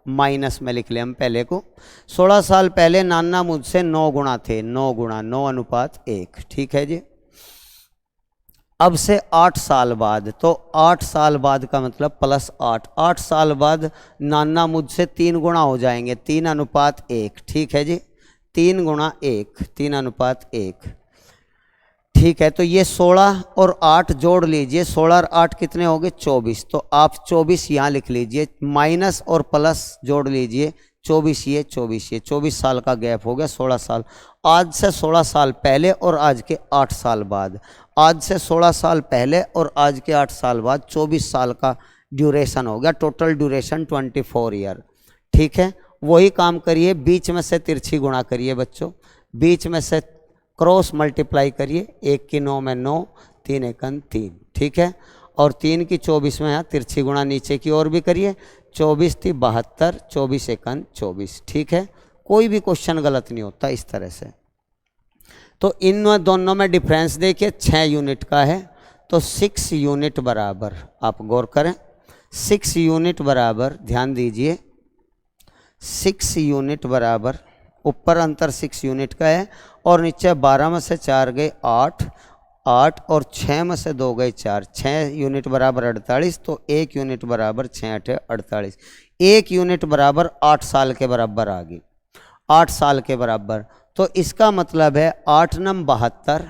माइनस में लिख ले हम पहले को। 16 साल पहले नाना मुझसे 9 गुना थे, 9 गुना 9:1, ठीक है जी। अब से 8 साल बाद, तो 8 साल बाद का मतलब +8, 8 साल बाद नाना मुझसे 3 गुना हो जाएंगे, 3:1, ठीक है जी। 3 गुणा 1, 3:1, ठीक है। तो ये 16 और 8 जोड़ लीजिए, 16 और 8 कितने हो गए? 24। तो आप 24 यहाँ लिख लीजिए, माइनस और प्लस जोड़ लीजिए, 24 ये 24 ये, 24 साल का गैप हो गया, 16 साल। आज से 16 साल पहले और आज के 8 साल बाद, आज से 16 साल पहले और आज के 8 साल बाद 24 साल का ड्यूरेशन हो गया, टोटल ड्यूरेशन 24 ईयर, ठीक है। वही काम करिए, बीच में से तिरछी गुणा करिए बच्चों, बीच में से क्रॉस मल्टीप्लाई करिए, 1 की 9 में 9, 3 एकन 3, ठीक है। और 3 की 24 में यहाँ तिरछी गुणा नीचे की ओर भी करिए, 24 थी 72, 24 एकन 24, ठीक है। कोई भी क्वेश्चन गलत नहीं होता इस तरह से। तो इन दोनों में डिफरेंस देखिए 6 यूनिट का है, तो 6 यूनिट बराबर, आप गौर करें 6 यूनिट बराबर, ध्यान दीजिए 6 यूनिट बराबर, ऊपर अंतर 6 यूनिट का है और नीचे 12 में से 4 गए 8, 8 और 6 में से 2 गए 4, 6 यूनिट बराबर 48, तो 1 यूनिट बराबर 6 8 48, 1 यूनिट बराबर 8 साल के बराबर आ गई, 8 साल के बराबर। तो इसका मतलब है 8 नम 72,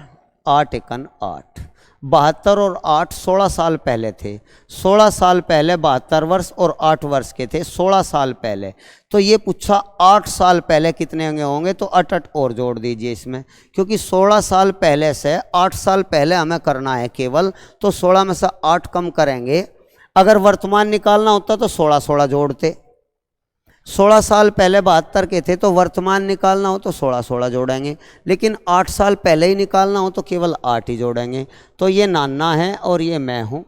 8 एकन 8, 72 और 8 16 साल पहले थे, 16 साल पहले 72 वर्ष और 8 वर्ष के थे 16 साल पहले। तो ये पूछा 8 साल पहले कितने होंगे, तो 8 और जोड़ दीजिए इसमें, क्योंकि 16 साल पहले से 8 साल पहले हमें करना है केवल, तो 16 में से 8 कम करेंगे। अगर वर्तमान निकालना होता तो 16 16 जोड़ते, 16 साल पहले 72 के थे, तो वर्तमान निकालना हो तो 16 16 जोड़ेंगे, लेकिन 8 साल पहले ही निकालना हो तो केवल 8 ही जोड़ेंगे। तो ये नाना है और ये मैं हूँ,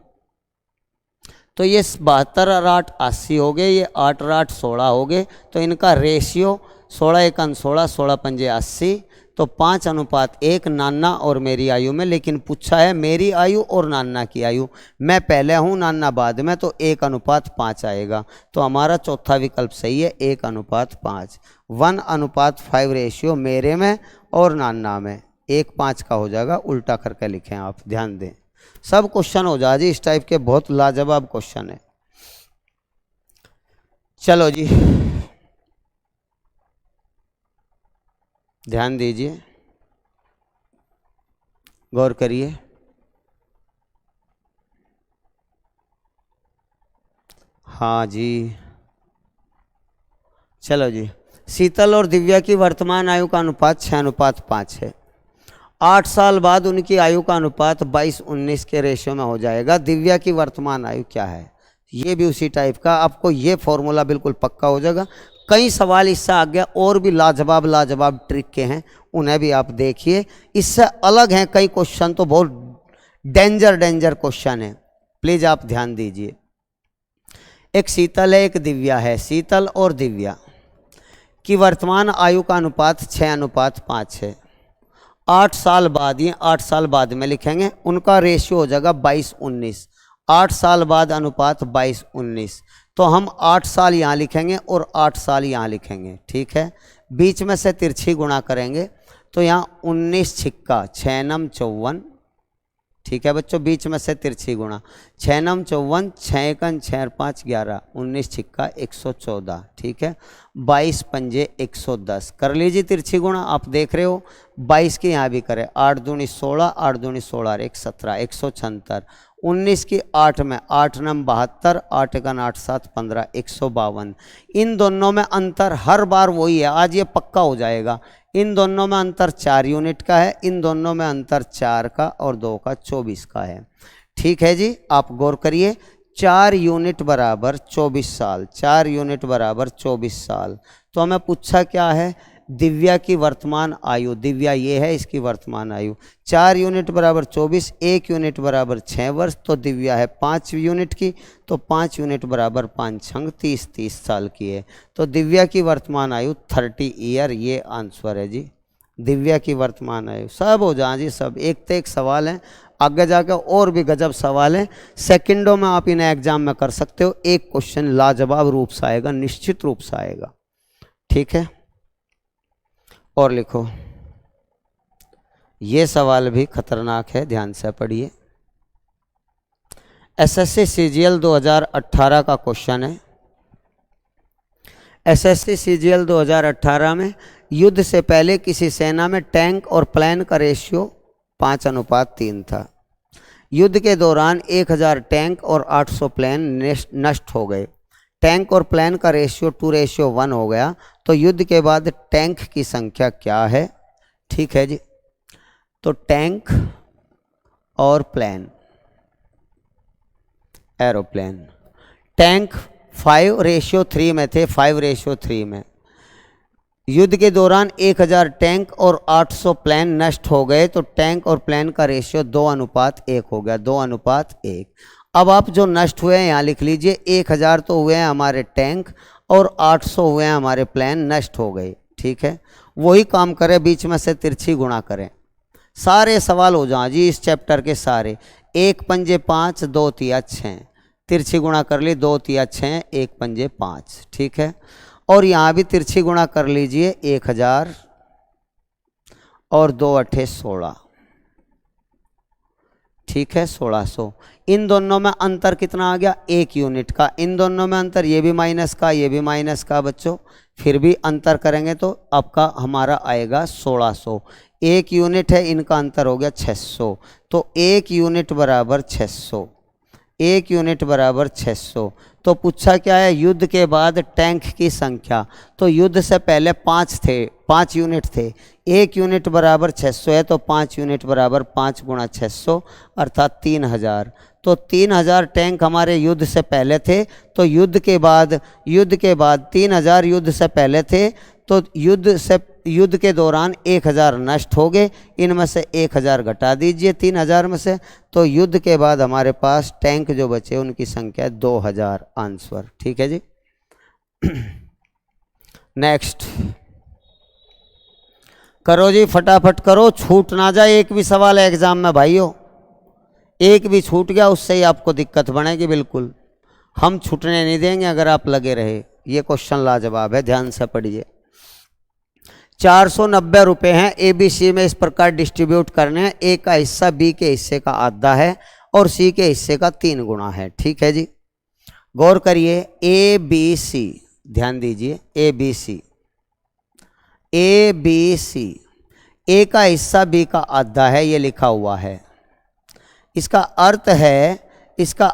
तो ये 72 और 8 80 हो गए, ये 8 और 8 16 हो गए, तो इनका रेशियो 16 एकन 16, 16 पंजे 80, तो 5:1 नाना और मेरी आयु में। लेकिन पूछा है मेरी आयु और नाना की आयु, मैं पहले हूँ नाना बाद में, तो 1:5 आएगा। तो हमारा चौथा विकल्प सही है, 1:5, 1:5 रेशियो मेरे में और नाना में, 1:5 का हो जाएगा। उल्टा करके लिखें आप, ध्यान दें, सब क्वेश्चन हो जाए जी, इस टाइप के बहुत लाजवाब क्वेश्चन है। चलो जी ध्यान दीजिए, गौर करिए। हाँ जी, चलो जी, शीतल और दिव्या की वर्तमान आयु का अनुपात 6:5 है। 8 साल बाद उनकी आयु का अनुपात 22:19 के रेशियो में हो जाएगा। दिव्या की वर्तमान आयु क्या है, ये भी उसी टाइप का, आपको ये फॉर्मूला बिल्कुल पक्का हो जाएगा। कई सवाल इससे आगे और भी लाजवाब लाजवाब ट्रिक के हैं, उन्हें भी आप देखिए, इससे अलग हैं कई क्वेश्चन, तो बहुत डेंजर क्वेश्चन है, प्लीज आप ध्यान दीजिए। एक शीतल है, एक दिव्या है। शीतल और दिव्या की वर्तमान आयु का अनुपात 6:5 है। 8 साल बाद, ये 8 साल बाद में लिखेंगे, उनका रेशियो हो जाएगा 22:19, 8 साल बाद अनुपात 22:19, तो हम 8 साल यहाँ लिखेंगे और 8 साल यहाँ लिखेंगे, ठीक है। बीच में से तिरछी गुणा करेंगे, तो यहाँ 19 छिक्का 6 नम 54, ठीक है बच्चों, बीच में से तिरछी गुणा, 6 नम 54, 6 एकन 6 और 5 11, 19 छिक्का 114, ठीक है। 22 पंजे 110, कर लीजिए तिरछी गुणा, आप देख रहे हो 22 की यहाँ भी करें, 8 दूनी 16, 8 दूनी 16 और 1 17, 176, 19 की 8 में 8 नम 72, 8 एकन 8 7 15, 152। इन दोनों में अंतर हर बार वही है, आज ये पक्का हो जाएगा। इन दोनों में अंतर 4 यूनिट का है, इन दोनों में अंतर 4 का और 2 का 24 का है, ठीक है जी। आप गौर करिए, 4 यूनिट बराबर 24 साल, 4 यूनिट बराबर 24 साल। तो हमें पूछा क्या है, दिव्या की वर्तमान आयु, दिव्या ये है, इसकी वर्तमान आयु 4 यूनिट बराबर 24, 1 यूनिट बराबर 6 वर्ष, तो दिव्या है 5 यूनिट की, तो 5 यूनिट बराबर 5 छंग 30 साल की है। तो दिव्या की वर्तमान आयु 30 ईयर, ये आंसर है जी, दिव्या की वर्तमान आयु। सब हो जाए जी, सब एक से एक सवाल हैं, आगे जाकर और भी गजब सवाल हैं, सेकंडों में आप इन्हें एग्जाम में कर सकते हो। एक क्वेश्चन लाजवाब रूप से आएगा, निश्चित रूप से आएगा, ठीक है। और लिखो, ये सवाल भी खतरनाक है, ध्यान से पढ़िए। एसएससी सीजीएल 2018 का क्वेश्चन है। एसएससी सीजीएल 2018 में युद्ध से पहले किसी सेना में टैंक और प्लेन का रेशियो 5:3 था। युद्ध के दौरान 1000 टैंक और 800 प्लेन नष्ट हो गए। टैंक और प्लेन का रेशियो 2:1 हो गया, तो युद्ध के बाद टैंक की संख्या क्या है, ठीक है जी। तो टैंक और प्लेन, एरोप्लेन, टैंक 5:3 में थे, 5:3 में। युद्ध के दौरान 1000 टैंक और 800 प्लेन नष्ट हो गए, तो टैंक और प्लेन का रेशियो 2:1 हो गया, 2:1। अब आप जो नष्ट हुए हैं यहाँ लिख लीजिए, 1000 तो हुए हैं हमारे टैंक और 800 हुए हैं हमारे प्लेन, नष्ट हो गए, ठीक है। वही काम करें, बीच में से तिरछी गुणा करें, सारे सवाल हो जाए जी इस चैप्टर के सारे। 1 पंजे 5, 2 तिया 6, तिरछी गुणा कर ली, 2 तिया 6, 1 पंजे 5, ठीक है। और यहाँ भी तिरछी गुणा कर लीजिए 1000 और 2 अठे 16, ठीक है 1600। इन दोनों में अंतर कितना आ गया? 1 यूनिट का। इन दोनों में अंतर, ये भी माइनस का, ये भी माइनस का बच्चों, फिर भी अंतर करेंगे तो आपका हमारा आएगा 1600। 1 यूनिट है, इनका अंतर हो गया 600, तो 1 यूनिट बराबर 600, 1 यूनिट बराबर 600। तो पूछा क्या है? युद्ध के बाद टैंक की संख्या। तो युद्ध से पहले 5 थे, 5 यूनिट थे। 1 यूनिट बराबर 600 है, तो 5 यूनिट बराबर 5 गुणा 600 अर्थात 3000। तो 3000 टैंक हमारे युद्ध से पहले थे। तो युद्ध के बाद 3000 युद्ध से पहले थे। तो युद्ध के दौरान 1000 नष्ट हो गए, इनमें से 1000 घटा दीजिए 3000 में से। तो युद्ध के बाद हमारे पास टैंक जो बचे उनकी संख्या 2000 आंसर, ठीक है जी। नेक्स्ट करो जी, फटाफट करो, छूट ना जाए एक भी सवाल है एग्जाम में भाइयों। एक भी छूट गया उससे ही आपको दिक्कत बनेगी। बिल्कुल हम छूटने नहीं देंगे अगर आप लगे रहे। ये क्वेश्चन लाजवाब है, ध्यान से पढ़िए। 490 रुपये हैं, ABC में इस प्रकार डिस्ट्रीब्यूट करने हैं। ए का हिस्सा B के हिस्से का आधा है और C के हिस्से का 3 गुना है, ठीक है जी। गौर करिए, ABC, ध्यान दीजिए, ABC, ए का हिस्सा B का आधा है, ये लिखा हुआ है। इसका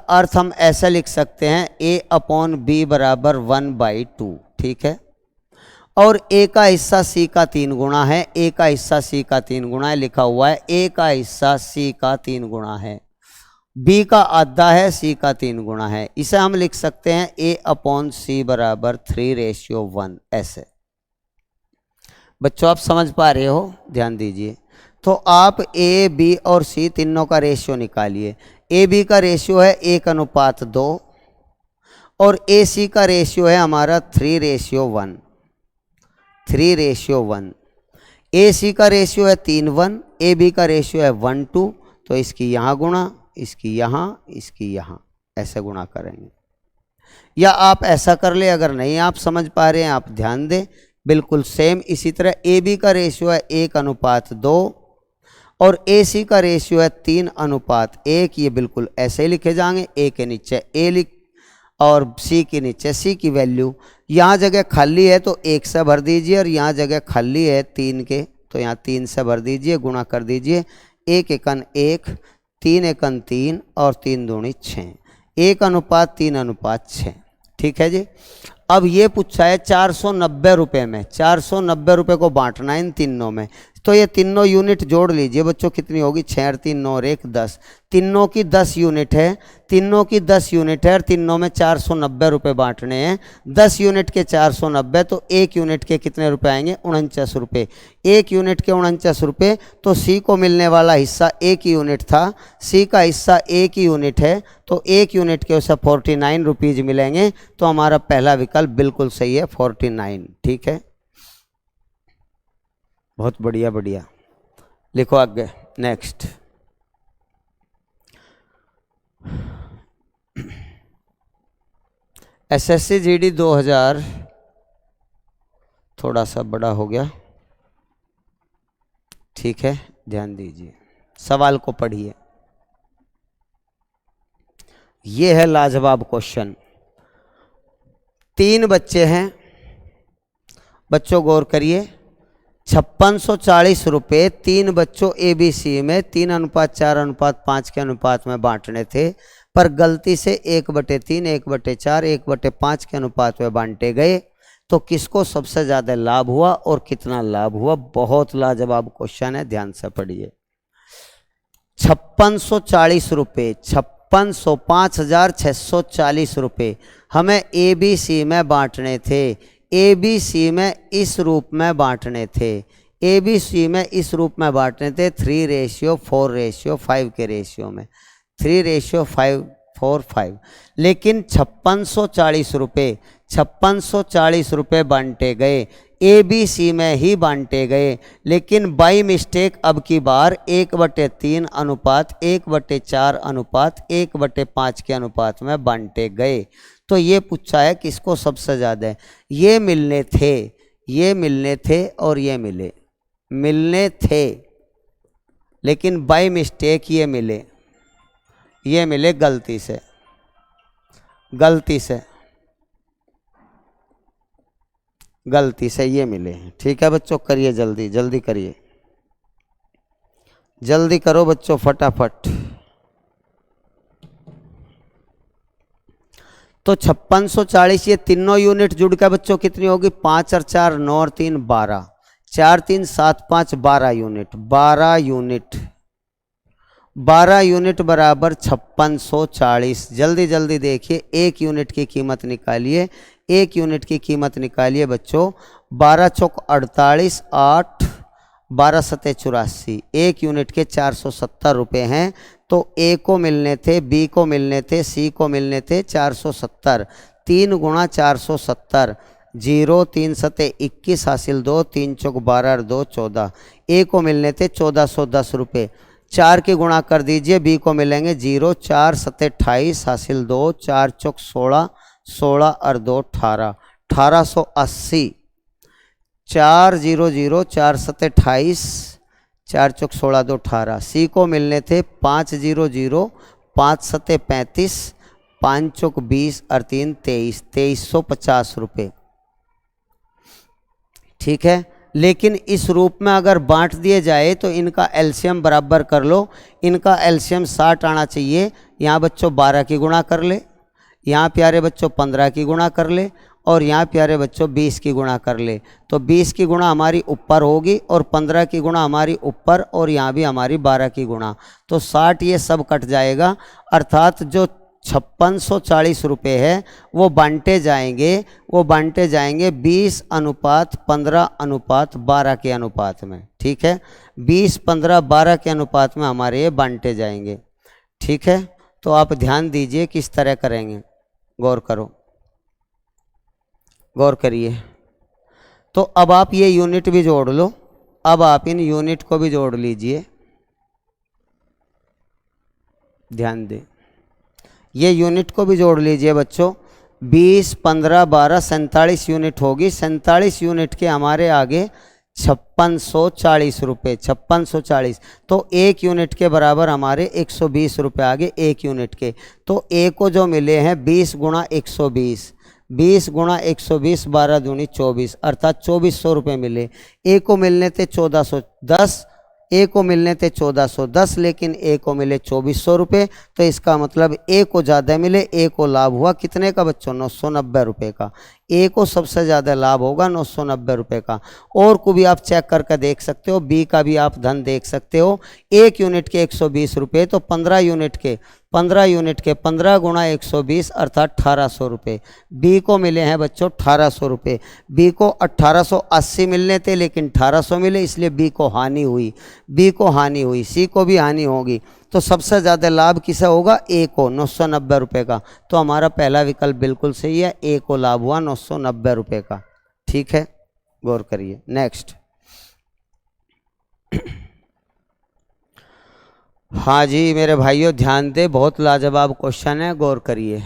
अर्थ हम ऐसा लिख सकते हैं A/B बराबर 1/2, ठीक है। और ए का हिस्सा C का 3 गुना है, ए का हिस्सा C का 3 गुना है, लिखा हुआ है ए का हिस्सा C का 3 गुना है, B का आधा है, C का 3 गुना है। इसे हम लिख सकते हैं A/C बराबर 3:1, ऐसे। बच्चों आप समझ पा रहे हो? ध्यान दीजिए। तो आप A, B और C तीनों का रेशियो निकालिए। AB का रेशियो है 1:2 और AC का रेशियो है हमारा 3:1, 3:1। AC का रेशियो है 3:1, AB का रेशियो है 1:2। तो इसकी यहाँ गुणा, इसकी यहाँ, इसकी यहाँ, ऐसे गुणा करेंगे। या आप ऐसा कर ले, अगर नहीं आप समझ पा रहे हैं आप ध्यान दें। बिल्कुल सेम इसी तरह AB का रेशियो है 1:2 और AC का रेशियो है 3:1। ये बिल्कुल ऐसे ही लिखे जाएंगे, A के नीचे A लिख और C के नीचे C की वैल्यू। यहाँ जगह खाली है तो 1 से भर दीजिए और यहाँ जगह खाली है 3 के, तो यहाँ 3 से भर दीजिए, गुणा कर दीजिए। 1 एकन 1, 3 एकन 3 और 3 दूनी 6, 1:3:6, ठीक है जी। अब ये पूछा है 490 रुपये में, 490 रुपये को बांटना है इन तीनों में। तो ये तीनों यूनिट जोड़ लीजिए बच्चों, कितनी होगी? 6 और 3 9 और 1 10। तीनों की 10 यूनिट है, तीनों की 10 यूनिट है और तीनों में 490 रुपये बांटने हैं। 10 यूनिट के 490, तो 1 यूनिट के कितने रुपए आएंगे? 49 रुपये। 1 यूनिट के 49 रुपये। तो C को मिलने वाला हिस्सा 1 यूनिट था, C का हिस्सा 1 यूनिट है, तो 1 यूनिट के उसे 49 रुपीज़ मिलेंगे। तो हमारा पहला विकल्प बिल्कुल सही है, 49, ठीक है। बहुत बढ़िया बढ़िया, लिखो आगे। नेक्स्ट SSC GD 2000 थोड़ा सा बड़ा हो गया, ठीक है, ध्यान दीजिए, सवाल को पढ़िए। ये है लाजवाब क्वेश्चन। 3 बच्चे हैं, बच्चों गौर करिए। 5640 रुपये 3 बच्चों ABC में 3:4:5 के अनुपात में बांटने थे, पर गलती से 1/3, 1/4, 1/5 के अनुपात में बांटे गए। तो किसको सबसे ज़्यादा लाभ हुआ और कितना लाभ हुआ? बहुत लाजवाब क्वेश्चन है, ध्यान से पढ़िए। 5640 रुपये, 5640 रुपये हमें ABC में बांटने थे। ABC में इस रूप में बांटने थे, ABC में इस रूप में बांटने थे 3:4:5 के रेशियो में, 3:5:4:5। लेकिन 5640 रुपये बांटे गए। ए बी सी में ही बांटे गए, लेकिन बाई मिस्टेक अब की बार 1/3 अनुपात 1/4 अनुपात 1/5 के अनुपात में बांटे गए। तो ये पूछा है किसको सबसे ज़्यादा है। ये मिलने थे और ये मिलने थे, लेकिन बाई मिस्टेक ये मिले गलती से ये मिले। ठीक है बच्चों, करिए जल्दी करिए, जल्दी करो बच्चों फटाफट। तो 5640 ये तीनों यूनिट जुड़ कर बच्चों कितनी होगी, 5 और 4 9 और 3 12, 4 3 7 5 12 यूनिट, 12 यूनिट बराबर 5640। जल्दी देखिए, एक यूनिट की कीमत निकालिए, एक यूनिट की कीमत निकालिए बच्चों। 12 चौक 48, 8 12 सते 84, एक यूनिट के 470 रुपये हैं। तो ए को मिलने थे, बी को मिलने थे, सी को मिलने थे 470। 3 गुणा 470, 0 3 सते 21 हासिल 2, 3 चौक 12 और 2 14। ए को मिलने थे 1410 रुपये। 4 की गुणा कर दीजिए, बी को मिलेंगे 0 4 सते 28 हासिल 2, 4 चौक 16, 16 और 2 18, 1880। 4 0 0 4 सते 28, 4 चौक 16 2 18। सी को मिलने थे 5 0 0 5 सते 35, 5 चौक 20 और 3 23, 2350 रुपये। ठीक है, लेकिन इस रूप में अगर बांट दिए जाए तो इनका एलसीएम बराबर कर लो। इनका एलसीएम 60 आना चाहिए। यहाँ बच्चों 12 की गुणा कर ले, यहाँ प्यारे बच्चों 15 की गुणा कर ले, और यहाँ प्यारे बच्चों 20 की गुणा कर ले। तो 20 की गुणा हमारी ऊपर होगी और 15 की गुणा हमारी ऊपर, और यहाँ भी हमारी 12 की गुणा। तो 60 ये सब कट जाएगा, अर्थात जो 5640 रुपये है वो बांटे जाएंगे 20 अनुपात 15 अनुपात 12 के अनुपात में। ठीक है, 20 15 12 के अनुपात में हमारे ये बांटे जाएंगे। ठीक है, तो आप ध्यान दीजिए किस तरह करेंगे, गौर करिए। तो अब आप ये यूनिट भी जोड़ लो, अब आप इन यूनिट को भी जोड़ लीजिए, ध्यान दें, ये यूनिट को भी जोड़ लीजिए बच्चों। 20 15 12 47 यूनिट होगी। 47 यूनिट के हमारे आगे 5640 रुपये, 5640। तो एक यूनिट के बराबर हमारे 120 रुपये आगे एक यूनिट के। तो ए को जो मिले हैं 20 गुणा 120, 20 गुणा 120, 12 दूनी 24, अर्थात 2400 रुपये मिले। ए को मिलने थे 1410, ए को मिलने थे 1410, लेकिन ए को मिले 2400 रुपये। तो इसका मतलब ए को ज़्यादा मिले, ए को लाभ हुआ कितने का बच्चों, 990 रुपये का। ए को सबसे ज़्यादा लाभ होगा 990 रुपये का। और को भी आप चेक करके देख सकते हो, बी का भी आप धन देख सकते हो। एक यूनिट के 120 रुपये, तो 15 यूनिट के 15 गुणा 120 अर्थात 1800 रुपये। बी को मिले हैं बच्चों 1800 रुपये। बी को 1880 मिलने थे, लेकिन 1800 मिले, इसलिए बी को हानि हुई, सी को भी हानि होगी। तो सबसे ज़्यादा लाभ किसे होगा, ए को, 990 रुपये का। तो हमारा पहला विकल्प बिल्कुल सही है, ए को लाभ हुआ 990 रुपये का। ठीक है, गौर करिए। नेक्स्ट, हाँ जी मेरे भाइयों ध्यान दे, बहुत लाजवाब क्वेश्चन है, गौर करिए।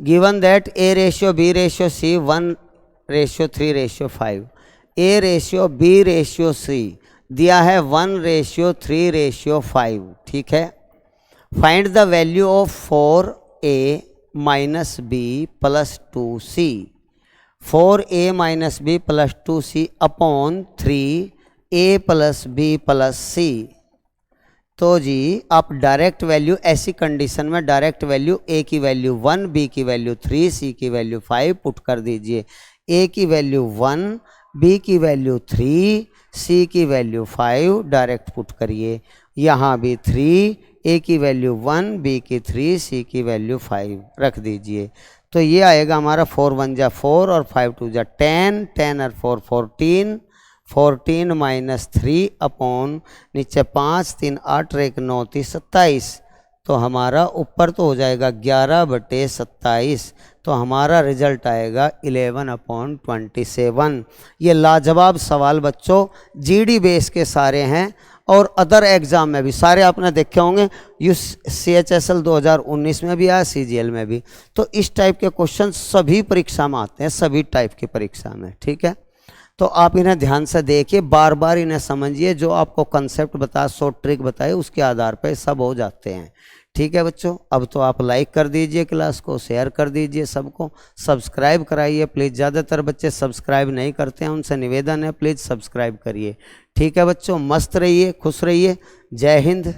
Given that A ratio B ratio C 1:3:5, A ratio B ratio C दिया है 1:3:5। ठीक है, find the value of 4a minus B plus 2c, 4a minus B plus 2c upon 3a plus B plus C. तो जी आप direct value, ऐसी condition में direct value, A की वैल्यू 1, बी की वैल्यू 3, सी की वैल्यू 5 पुट कर दीजिए। ए की वैल्यू 1, बी की वैल्यू 3, सी की वैल्यू 5 डायरेक्ट पुट करिए। यहाँ भी 3, ए की वैल्यू 1, बी की 3, सी की वैल्यू 5 रख दीजिए। तो ये आएगा हमारा 4 1 जा 4 और 5 2 जा 10, 10 और 4 14, 14 माइनस 3 अपॉन नीचे 5 3 8 1 9 3 27। तो हमारा ऊपर तो हो जाएगा 11/27। तो हमारा रिजल्ट आएगा 11/27। ये लाजवाब सवाल बच्चों जीडी बेस के सारे हैं और अदर एग्जाम में भी सारे आपने देखे होंगे। CHSL 2019 में भी आया, CGL में भी। तो इस टाइप के क्वेश्चन सभी परीक्षा में आते हैं, सभी टाइप की परीक्षा में, ठीक है। तो आप इन्हें ध्यान से देखिए, बार बार इन्हें समझिए, जो आपको कंसेप्ट बताया, शॉर्ट ट्रिक बताए, उसके आधार पर सब हो जाते हैं, ठीक है बच्चों। अब तो आप लाइक कर दीजिए क्लास को, शेयर कर दीजिए, सबको सब्सक्राइब कराइए प्लीज़। ज़्यादातर बच्चे सब्सक्राइब नहीं करते हैं, उनसे निवेदन है प्लीज़ सब्सक्राइब करिए, ठीक है बच्चों। मस्त रहिए, खुश रहिए, जय हिंद।